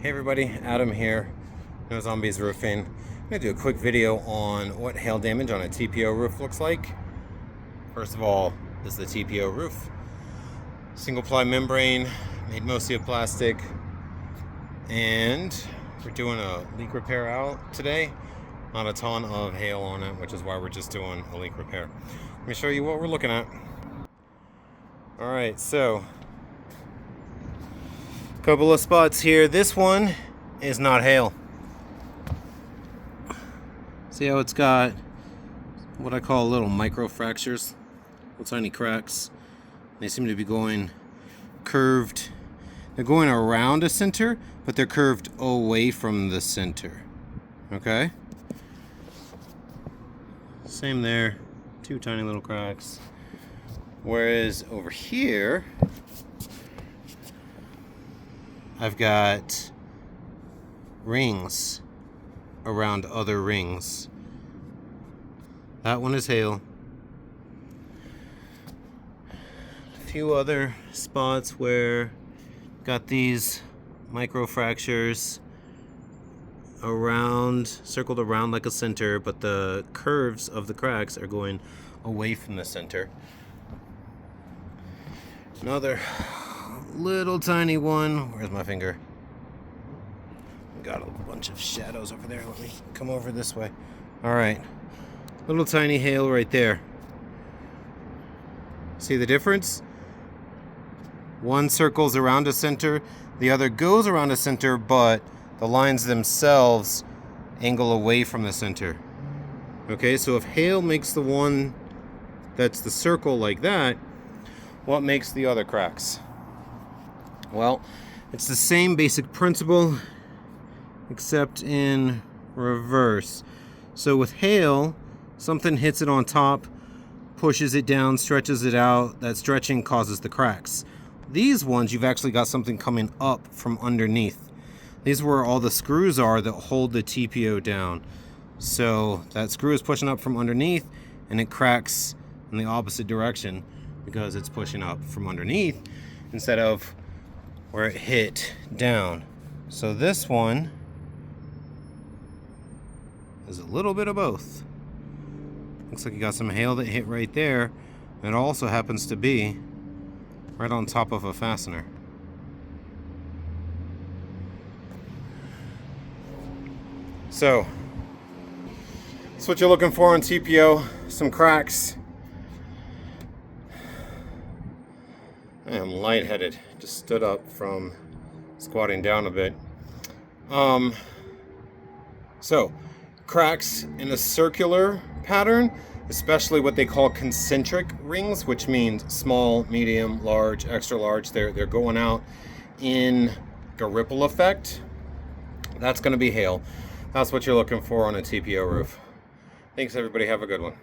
Hey everybody, Adam here, No Zombies Roofing. I'm going to do a quick video on what hail damage on a TPO roof looks like. First of all, this is the TPO roof. Single ply membrane, made mostly of plastic. And we're doing a leak repair out today. Not a ton of hail on it, which is why we're just doing a leak repair. Let me show you what we're looking at. Alright, so couple of spots here. This one is not hail. See how it's got what I call little micro fractures, little tiny cracks. They seem to be going curved. They're going around a center, but they're curved away from the center. Okay? Same there. Two tiny little cracks. Whereas over here, I've got rings around other rings. That one is hail. A few other spots where got these micro fractures around, circled around like a center, but the curves of the cracks are going away from the center. Another little tiny one. Where's my finger? Got a bunch of shadows over there. Let me come over this way. Alright. Little tiny hail right there. See the difference? One circles around a center, the other goes around a center, but the lines themselves angle away from the center. Okay, so if hail makes the one that's the circle like that, what makes the other cracks? Well, it's the same basic principle, except in reverse. So with hail, something hits it on top, pushes it down, stretches it out. That stretching causes the cracks. These ones, you've actually got something coming up from underneath. These are where all the screws are that hold the TPO down. So that screw is pushing up from underneath, and it cracks in the opposite direction because it's pushing up from underneath instead of where it hit down. So this one is a little bit of both. Looks like you got some hail that hit right there. It also happens to be right on top of a fastener. So that's what you're looking for on TPO, some cracks. I am lightheaded. Just stood up from squatting down a bit. So cracks in a circular pattern, especially what they call concentric rings, which means small, medium, large, extra large. They're going out in a ripple effect. That's going to be hail. That's what you're looking for on a TPO roof. Thanks everybody. Have a good one.